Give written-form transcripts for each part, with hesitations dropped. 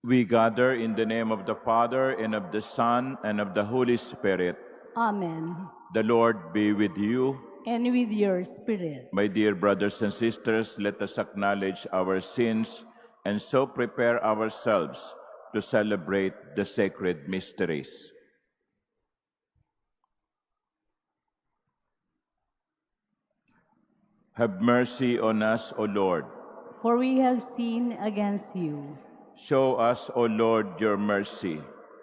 We gather in the name of the Father, and of the Son, and of the Holy Spirit. Amen. The Lord be with you. And with your spirit. My dear brothers and sisters, let us acknowledge our sins and so prepare ourselves to celebrate the sacred mysteries. Have mercy on us, O Lord. For we have sinned against you. Show us, O Lord, your mercy.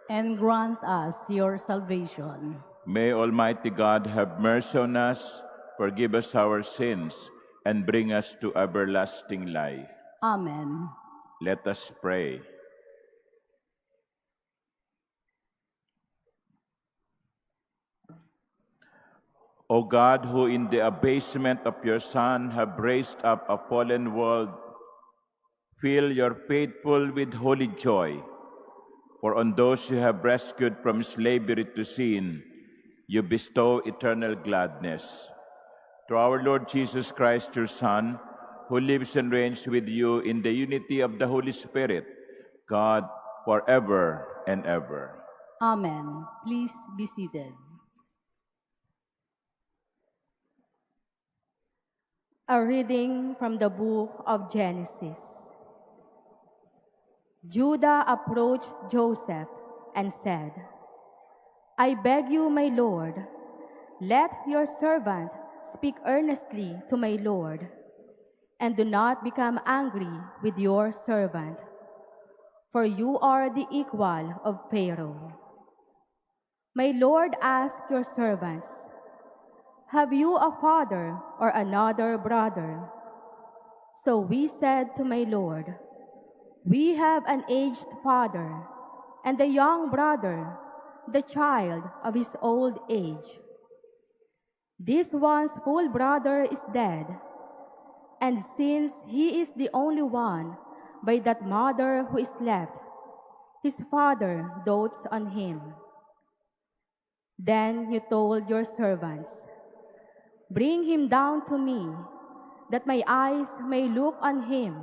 And grant us your salvation. May Almighty God have mercy on us, forgive us our sins, and bring us to everlasting life. Amen. Let us pray. O God, who in the abasement of your Son have raised up a fallen world, fill your faithful with holy joy. For on those you have rescued from slavery to sin, you bestow eternal gladness. Through our Lord Jesus Christ, your Son, who lives and reigns with you in the unity of the Holy Spirit, God, forever and ever. Amen. Please be seated. A reading from the book of Genesis. Judah approached Joseph and said, I beg you, my lord, let your servant speak earnestly to my lord, and do not become angry with your servant, for you are the equal of Pharaoh. My lord asked your servants, have you a father or another brother? So we said to my lord, we have an aged father, and a young brother, the child of his old age. This one's full brother is dead, and since he is the only one by that mother who is left, his father dotes on him. Then you told your servants, bring him down to me, that my eyes may look on him.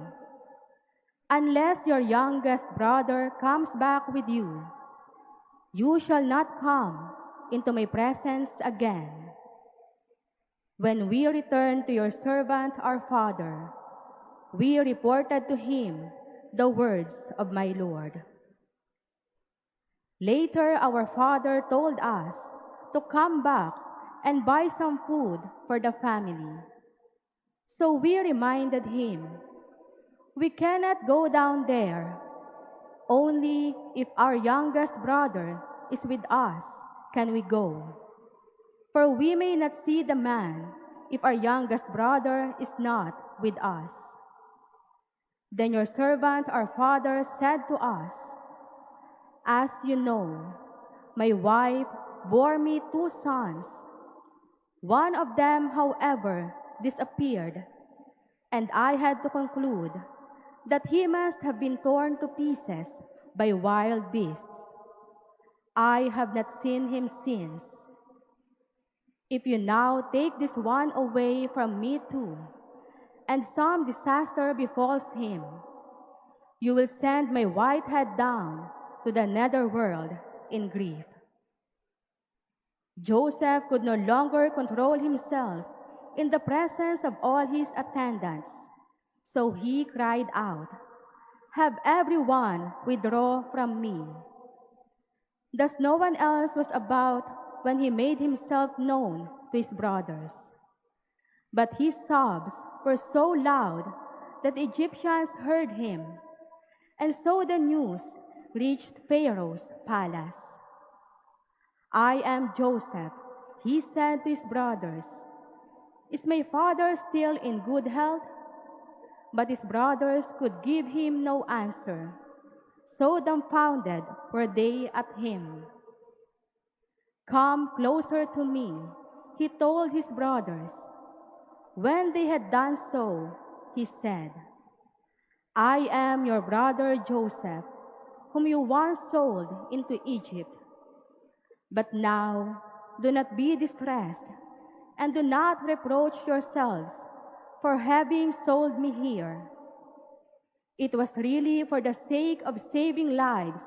Unless your youngest brother comes back with you, you shall not come into my presence again. When we returned to your servant our father, we reported to him the words of my lord. Later our father told us to come back and buy some food for the family. So we reminded him, we cannot go down there. Only if our youngest brother is with us can we go. For we may not see the man if our youngest brother is not with us. Then your servant our father said to us, as you know, my wife bore me 2 sons. One of them, however, disappeared, and I had to conclude that he must have been torn to pieces by wild beasts. I have not seen him since. If you now take this one away from me too, and some disaster befalls him, you will send my white head down to the netherworld in grief. Joseph could no longer control himself in the presence of all his attendants, so he cried out, have everyone withdraw from me. Thus no one else was about when he made himself known to his brothers. But his sobs were so loud that the Egyptians heard him, and so the news reached Pharaoh's palace. I am Joseph, he said to his brothers. Is my father still in good health? But his brothers could give him no answer. So dumbfounded were they at him. Come closer to me, he told his brothers. When they had done so, he said, I am your brother Joseph, whom you once sold into Egypt. But now do not be distressed, and do not reproach yourselves for having sold me here. It was really for the sake of saving lives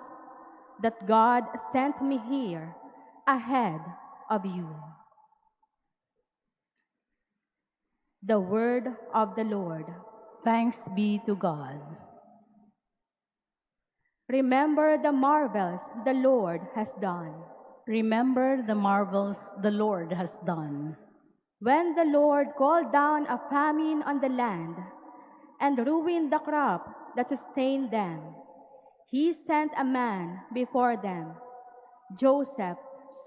that God sent me here ahead of you. The word of the Lord. Thanks be to God. Remember the marvels the Lord has done. Remember the marvels the Lord has done. When the Lord called down a famine on the land and ruined the crop that sustained them, He sent a man before them, Joseph,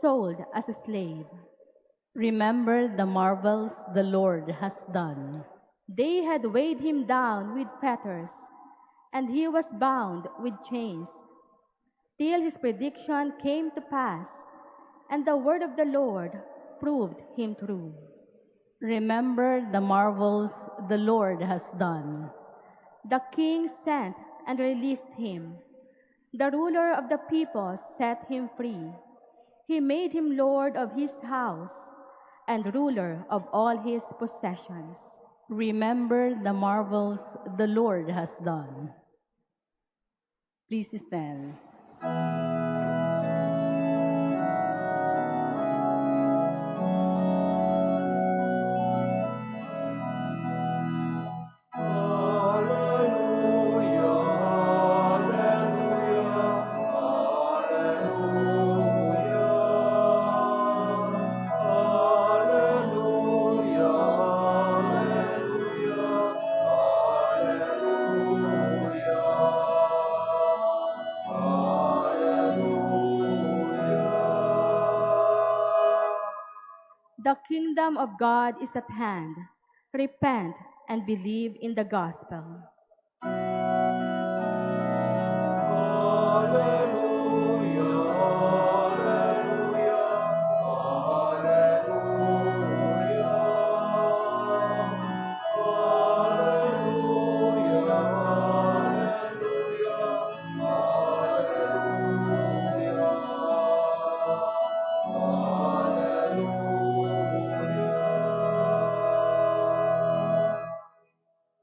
sold as a slave. Remember the marvels the Lord has done. They had weighed him down with fetters, and he was bound with chains, till his prediction came to pass, and the word of the Lord proved him true. Remember the marvels the Lord has done. The king sent and released him. The ruler of the people set him free. He made him lord of his house and ruler of all his possessions. Remember the marvels the Lord has done. Please stand. The kingdom of God is at hand. Repent and believe in the gospel.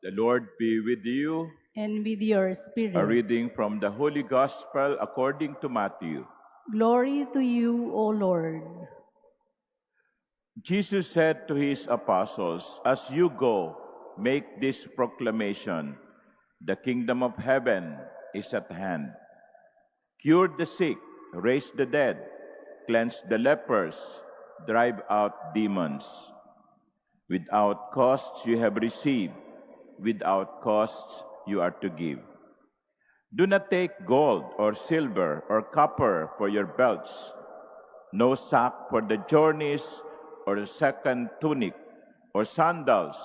The Lord be with you. And with your A spirit. reading from the Holy Gospel according to Matthew. Glory to you, O Lord. Jesus said to his apostles, "As you go, make this proclamation: the kingdom of heaven is at hand. Cure the sick, raise the dead, cleanse the lepers, drive out demons. Without cost you have received, without cost you are to give. Do not take gold or silver or copper for your belts, no sack for the journeys, or a second tunic, or sandals,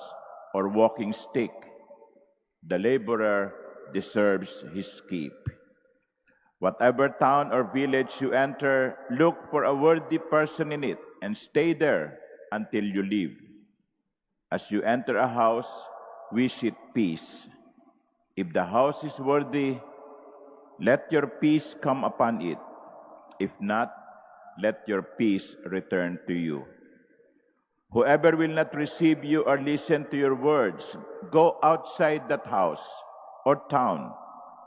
or walking stick. The laborer deserves his keep. Whatever town or village you enter, look for a worthy person in it and stay there until you leave. As you enter a house, wish it peace. If the house is worthy, let your peace come upon it. If not, let your peace return to you. Whoever will not receive you or listen to your words, go outside that house or town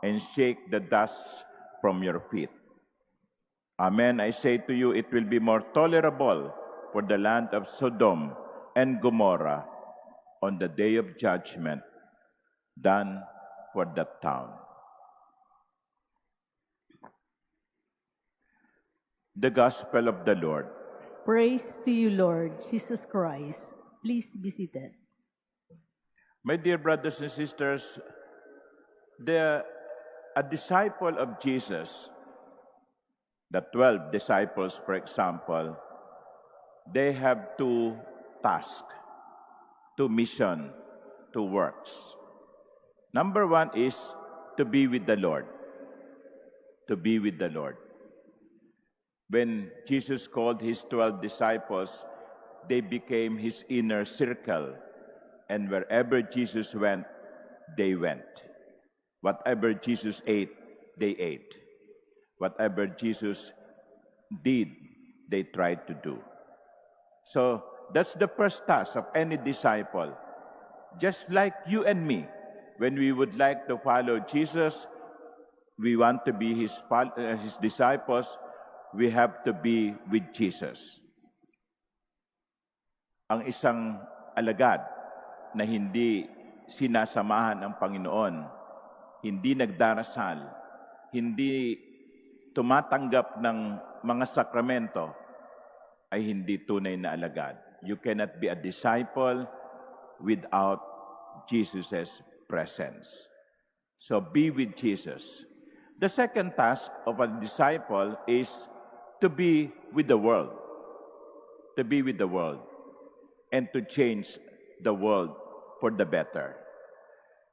and shake the dust from your feet. Amen, I say to you, it will be more tolerable for the land of Sodom and Gomorrah on the day of judgment than for that town." The Gospel of the Lord. Praise to you, Lord Jesus Christ. Please be seated. My dear brothers and sisters, a disciple of Jesus, the 12 disciples, for example, they have two tasks, two missions, two works. Number one is to be with the Lord. To be with the Lord. When Jesus called his 12 disciples, they became his inner circle. And wherever Jesus went, they went. Whatever Jesus ate, they ate. Whatever Jesus did, they tried to do. So that's the first task of any disciple. Just like you and me, When we would like to follow Jesus, we want to be his disciples, we have to be with Jesus. Ang isang alagad na hindi sinasamahan ng Panginoon, hindi nagdarasal, hindi tumatanggap ng mga sakramento, ay hindi tunay na alagad. You cannot be a disciple without Jesus' presence. So be with Jesus. The second task of a disciple is to be with the world. To be with the world. And to change the world for the better.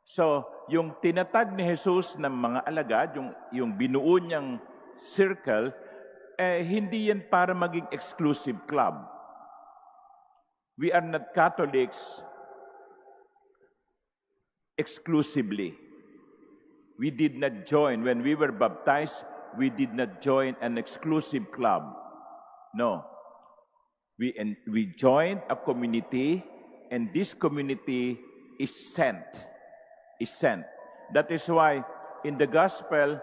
So, yung tinatag ni Jesus ng mga alagad, yung binuo niyang circle, hindi yan para maging exclusive club. We are not Catholics exclusively. We did not join. When we were baptized, we did not join an exclusive club. No. We joined a community, and this community is sent. That is why in the gospel,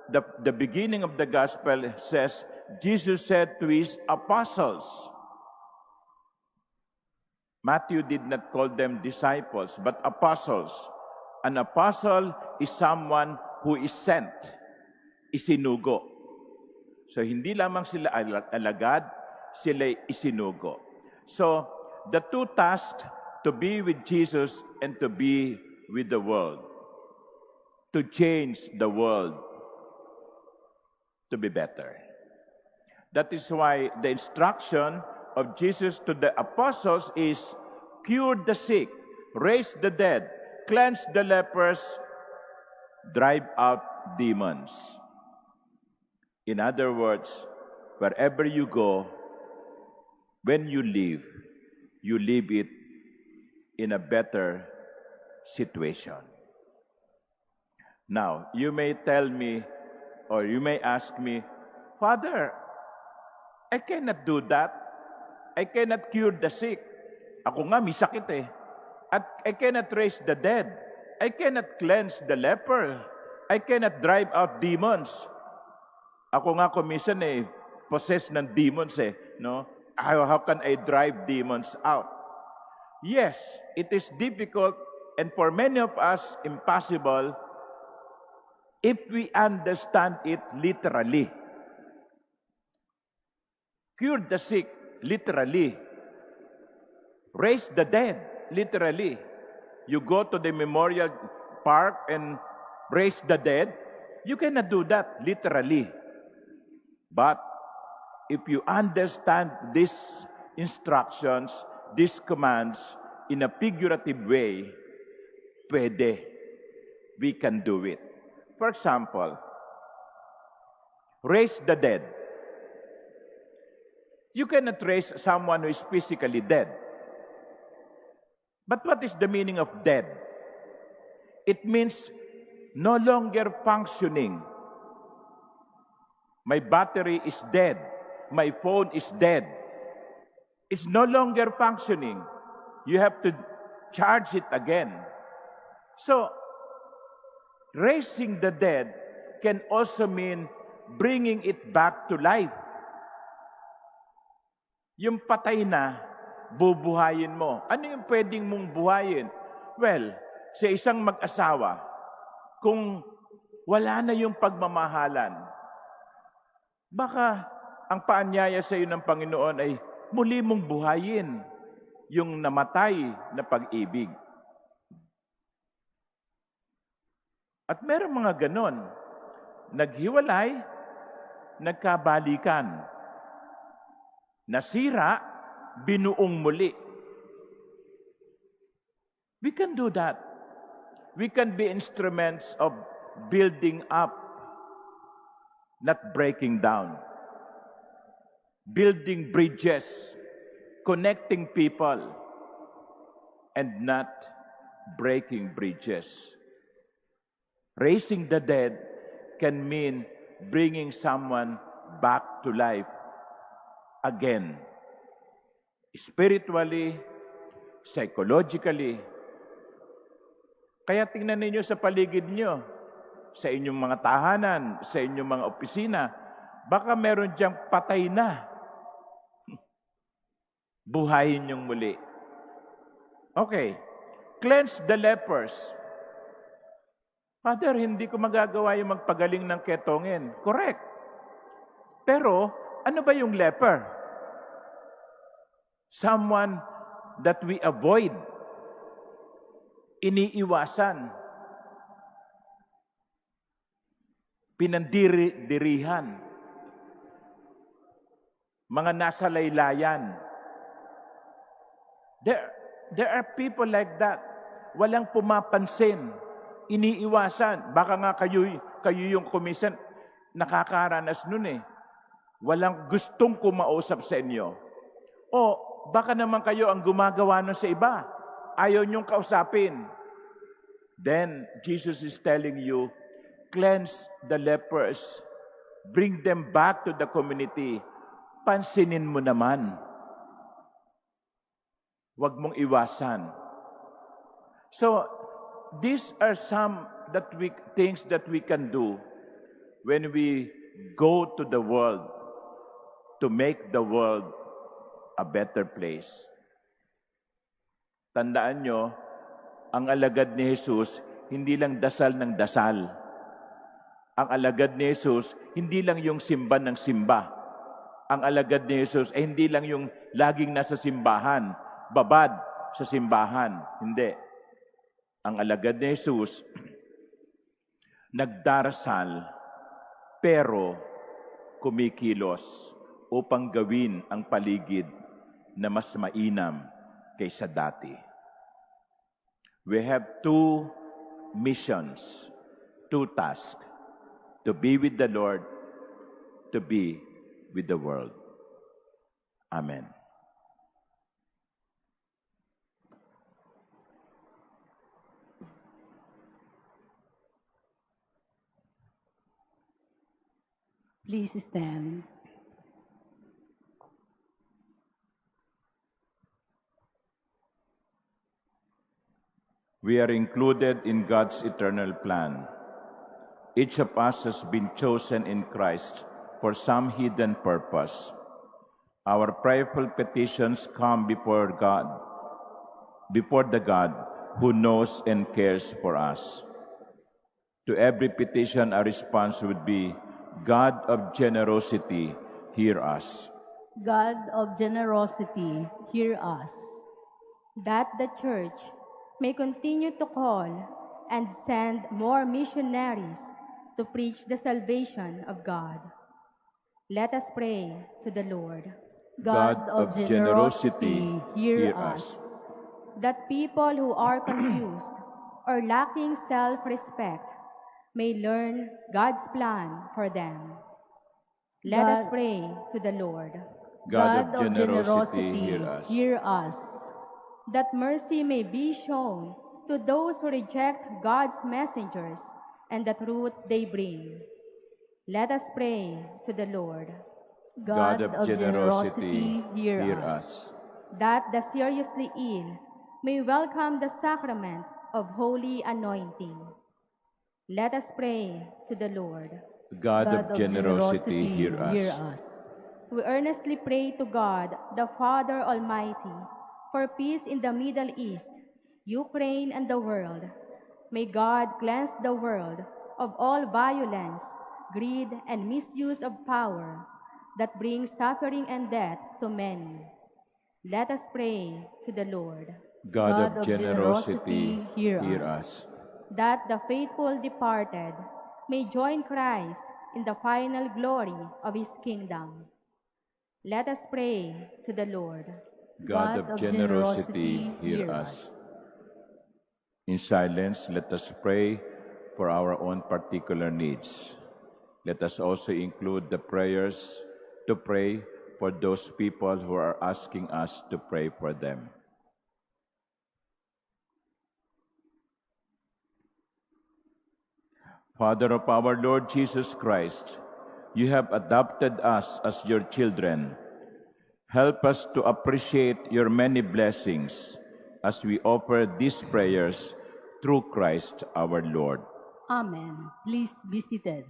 the beginning of the gospel says, Jesus said to his apostles. Matthew did not call them disciples, but apostles. An apostle is someone who is sent, isinugo. So hindi lamang sila alagad, sila isinugo. So the two tasks, to be with Jesus and to be with the world, to change the world to be better. That is why the instruction of Jesus to the apostles is cure the sick, raise the dead, cleanse the lepers, drive out demons. In other words, wherever you go, when you leave it in a better situation. Now, you may tell me, or you may ask me, Father, I cannot do that. I cannot cure the sick. Ako nga, may sakit eh. At I cannot raise the dead. I cannot cleanse the leper. I cannot drive out demons. Ako nga, commission possessed ng demons no? How can I drive demons out? Yes, it is difficult, and for many of us, impossible, if we understand it literally. Cure the sick, literally. Raise the dead, literally. You go to the memorial park and raise the dead, you cannot do that literally. But if you understand these instructions, these commands in a figurative way, pwede. We can do it. For example, raise the dead. You cannot raise someone who is physically dead. But what is the meaning of dead? It means no longer functioning. My battery is dead. My phone is dead. It's no longer functioning. You have to charge it again. So, raising the dead can also mean bringing it back to life. Yung patay na, bubuhayin mo. Ano yung pwedeng mong buhayin? Well, sa isang mag-asawa, kung wala na yung pagmamahalan, baka ang paanyaya sa iyo ng Panginoon ay muli mong buhayin yung namatay na pag-ibig. At meron mga ganon, naghiwalay, nagkabalikan, nasira, binuong muli. We can do that. We can be instruments of building up, not breaking down. Building bridges, connecting people, and not breaking bridges. Raising the dead can mean bringing someone back to life again. Spiritually, psychologically, Kaya tingnan ninyo sa paligid nyo, sa inyong mga tahanan, sa inyong mga opisina, baka meron diyang patay na. Buhayin niyong muli. Okay. Cleanse the lepers. Father, hindi ko magagawa yung magpagaling ng ketongin. Correct. Pero, ano ba yung leper? Someone that we avoid. Iniiwasan. Pinandirihan. Mga nasa laylayan. There are people like that. Walang pumapansin. Iniiwasan. Baka nga kayo yung komisyon, nakakaranas nun eh. Walang gustong kumausap sa inyo. O baka naman kayo ang gumagawa nun sa iba. Ayaw niyong kausapin. Then, Jesus is telling you, cleanse the lepers. Bring them back to the community. Pansinin mo naman. Huwag mong iwasan. So, these are some things that we can do when we go to the world to make the world a better place. Tandaan nyo, ang alagad ni Jesus, hindi lang dasal ng dasal. Ang alagad ni Jesus, hindi lang yung simba ng simba. Ang alagad ni Jesus ay hindi lang yung laging nasa simbahan, babad sa simbahan. Hindi. Ang alagad ni Jesus, nagdarasal, pero kumikilos upang gawin ang paligid na mas mainam kaysa dati. We have two missions, two tasks, to be with the Lord, to be with the world. Amen. Please stand. We are included in God's eternal plan. Each of us has been chosen in Christ for some hidden purpose. Our prayerful petitions come before the God who knows and cares for us. To every petition, our response would be, God of generosity, hear us. God of generosity, hear us. That the Church may continue to call and send more missionaries to preach the salvation of God. Let us pray to the Lord. God of generosity, hear us. That people who are confused or lacking self-respect may learn God's plan for them. Let us pray to the Lord. God of generosity, hear us. That mercy may be shown to those who reject God's messengers and the truth they bring. Let us pray to the Lord. God of generosity, hear us. That the seriously ill may welcome the sacrament of holy anointing. Let us pray to the Lord. God of generosity, hear us. We earnestly pray to God, the Father Almighty, for peace in the Middle East, Ukraine, and the world. May God cleanse the world of all violence, greed, and misuse of power that brings suffering and death to many. Let us pray to the Lord. God of generosity, hear us. That the faithful departed may join Christ in the final glory of His kingdom. Let us pray to the Lord. God of generosity, hear us. In silence, let us pray for our own particular needs. Let us also include the prayers to pray for those people who are asking us to pray for them. Father of our Lord Jesus Christ, you have adopted us as your children. Help us to appreciate your many blessings as we offer these prayers through Christ our Lord. Amen. Please be seated.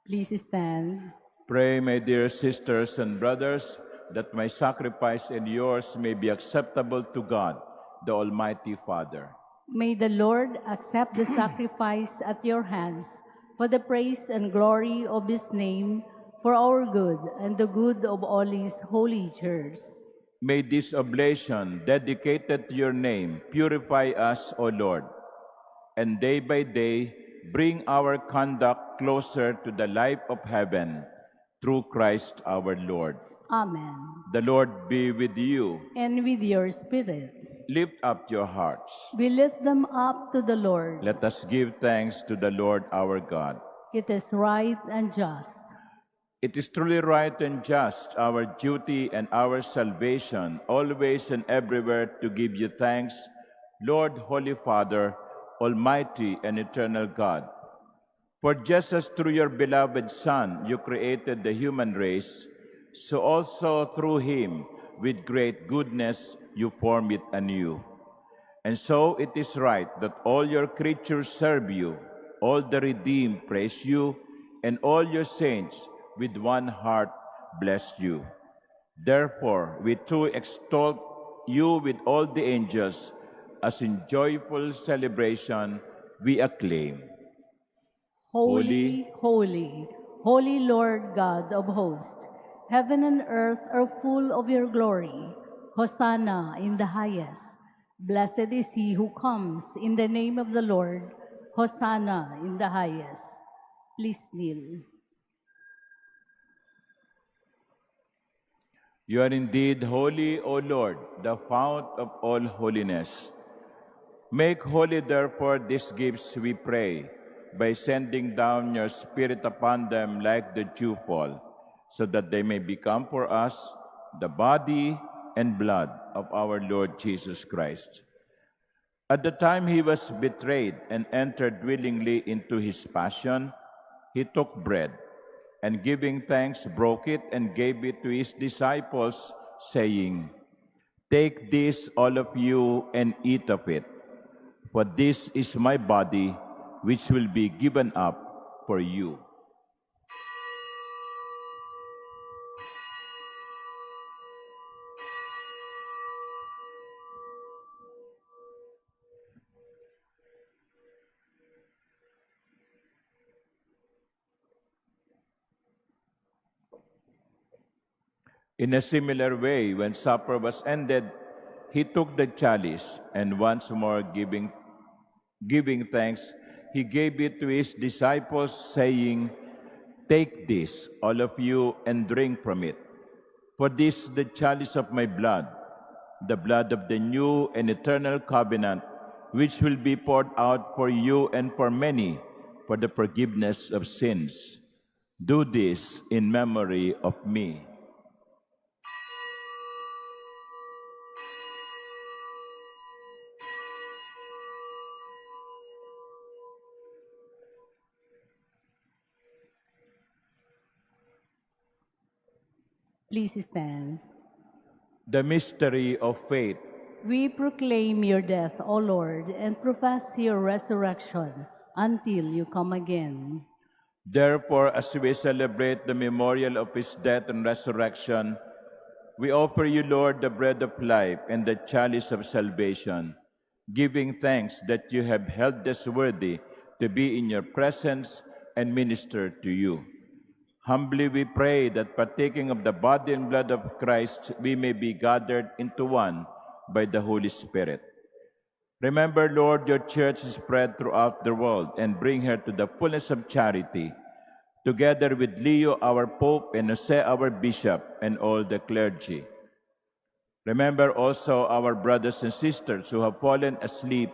Please stand. Pray, my dear sisters and brothers, that my sacrifice and yours may be acceptable to God, the Almighty Father. May the Lord accept the sacrifice at your hands for the praise and glory of his name, for our good and the good of all his holy church. May this oblation, dedicated to your name, purify us, O Lord, and day by day bring our conduct closer to the life of heaven, through Christ our Lord. Amen. The Lord be with you. And with your spirit, Lift up your hearts. we lift them up to the Lord. Let us give thanks to the Lord our God. It is right and just. It is truly right and just, our duty and our salvation, always and everywhere to give you thanks, Lord, Holy Father, Almighty and eternal God. For just as through your beloved Son you created the human race, so also through him, with great goodness, you form it anew. And so it is right that all your creatures serve you, all the redeemed praise you, and all your saints with one heart bless you. Therefore, we too extol you with all the angels, as in joyful celebration we acclaim. Holy, holy, holy Lord God of hosts, heaven and earth are full of your glory. Hosanna in the highest. Blessed is he who comes in the name of the Lord. Hosanna in the highest. Please kneel. You are indeed holy, O Lord, the fount of all holiness. Make holy, therefore, these gifts, we pray, by sending down your Spirit upon them like the dewfall, so that they may become for us the body and blood of our Lord Jesus Christ. At the time he was betrayed and entered willingly into his passion, he took bread, and giving thanks, broke it and gave it to his disciples, saying, "Take this, all of you, and eat of it, for this is my body, which will be given up for you." In a similar way, when supper was ended, he took the chalice, and once more giving thanks, he gave it to his disciples, saying, "Take this, all of you, and drink from it. For this is the chalice of my blood, the blood of the new and eternal covenant, which will be poured out for you and for many for the forgiveness of sins. Do this in memory of me." Please stand. The mystery of faith. We proclaim your death, O Lord, and profess your resurrection until you come again. Therefore, as we celebrate the memorial of his death and resurrection, we offer you, Lord, the bread of life and the chalice of salvation, giving thanks that you have held us worthy to be in your presence and minister to you. Humbly we pray that partaking of the body and blood of Christ, we may be gathered into one by the Holy Spirit. Remember, Lord, your church is spread throughout the world and bring her to the fullness of charity, together with Leo, our Pope, and Jose, our Bishop, and all the clergy. Remember also our brothers and sisters who have fallen asleep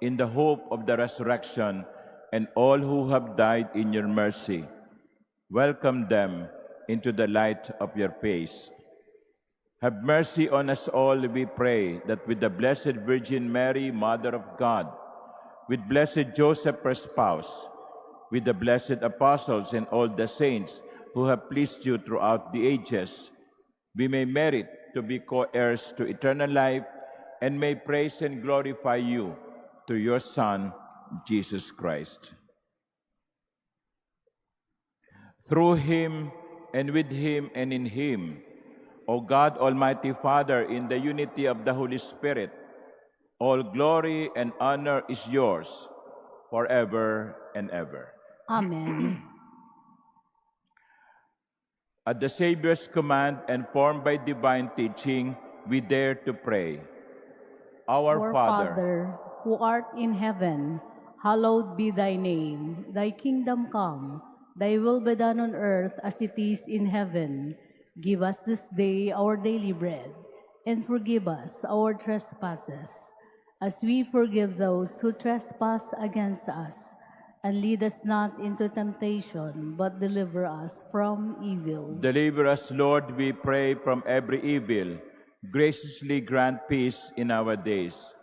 in the hope of the resurrection, and all who have died in your mercy. Welcome them into the light of your face. Have mercy on us all, we pray, that with the Blessed Virgin Mary, Mother of God, with blessed Joseph, her spouse, with the blessed apostles and all the saints who have pleased you throughout the ages, we may merit to be co-heirs to eternal life and may praise and glorify you through your Son, Jesus Christ. Through him and with him and in him, O God, Almighty Father, in the unity of the Holy Spirit, all glory and honor is yours forever and ever. Amen. At the Savior's command and formed by divine teaching, we dare to pray. Our Father, who art in heaven, hallowed be thy name. Thy kingdom come, thy will be done on earth as it is in heaven. Give us this day our daily bread, and forgive us our trespasses, as we forgive those who trespass against us. And lead us not into temptation, but deliver us from evil. deliver us, Lord, we pray, from every evil. Graciously grant peace in our days,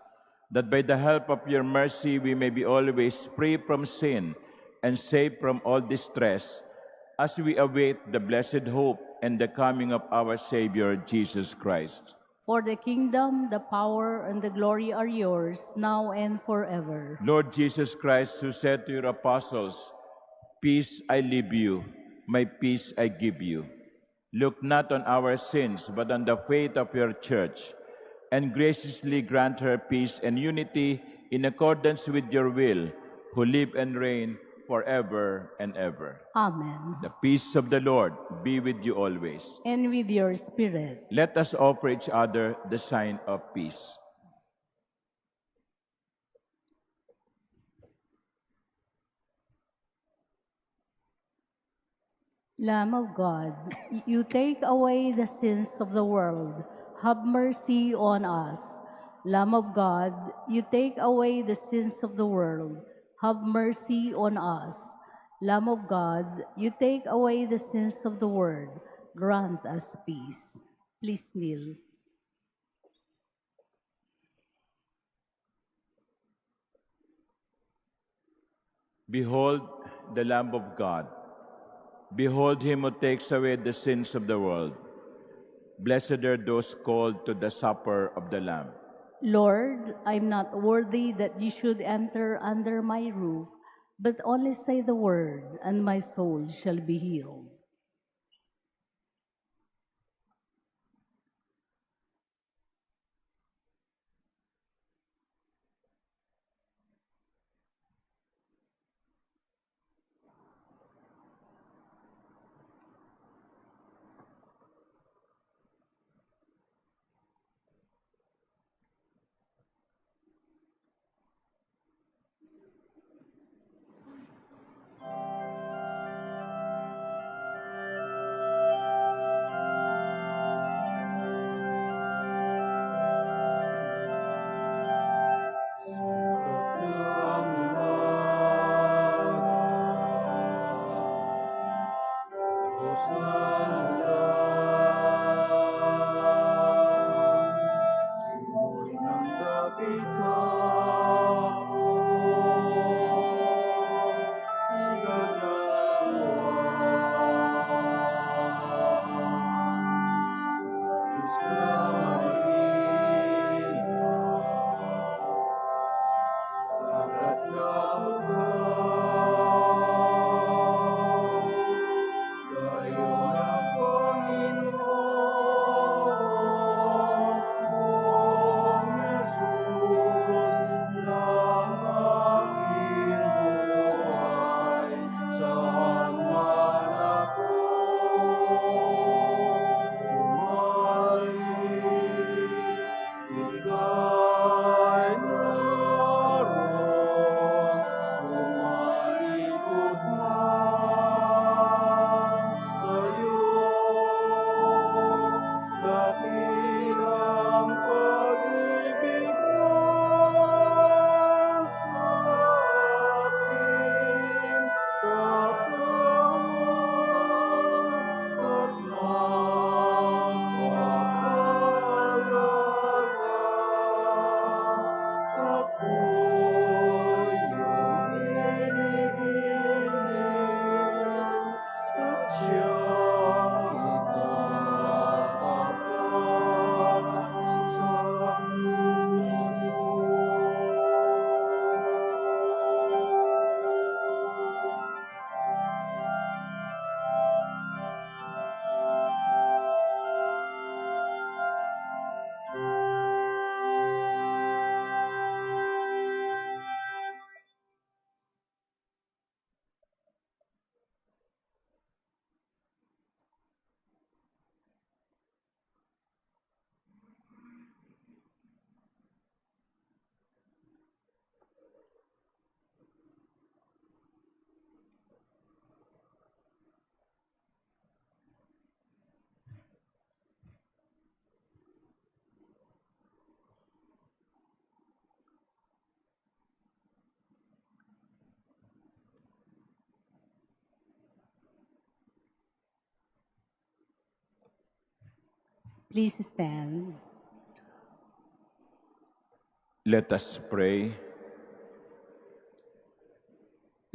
that by the help of your mercy we may be always free from sin and safe from all distress, as we await the blessed hope and the coming of our Savior, Jesus Christ. For the kingdom, the power, and the glory are yours, now and forever. Lord Jesus Christ, who said to your apostles, "Peace I leave you, my peace I give you," look not on our sins, but on the faith of your church, and graciously grant her peace and unity in accordance with your will, who live and reign forever and ever. Amen. The peace of the Lord be with you always. And with your spirit. Let us offer each other the sign of peace. Lamb of God, you take away the sins of the world. Have mercy on us. Lamb of God, you take away the sins of the world. Have mercy on us. Lamb of God, you take away the sins of the world. Grant us peace. Please kneel. Behold the Lamb of God. Behold him who takes away the sins of the world. Blessed are those called to the supper of the Lamb. Lord, I'm not worthy that you should enter under my roof, but only say the word, and my soul shall be healed. Please stand. Let us pray.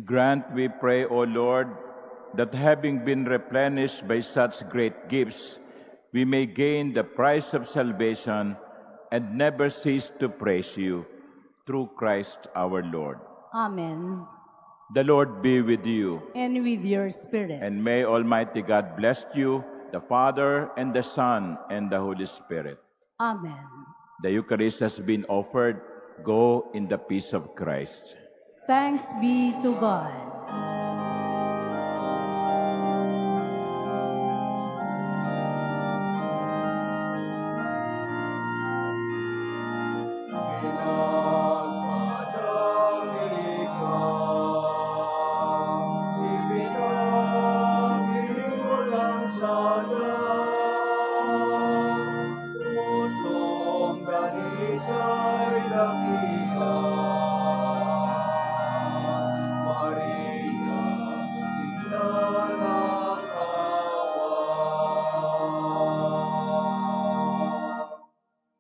Grant, we pray, O Lord, that having been replenished by such great gifts, we may gain the prize of salvation and never cease to praise you, through Christ our Lord. Amen. The Lord be with you, And with your spirit. and may Almighty God bless you, the Father, and the Son, and the Holy Spirit. Amen. The Eucharist has been offered. Go in the peace of Christ. Thanks be to God.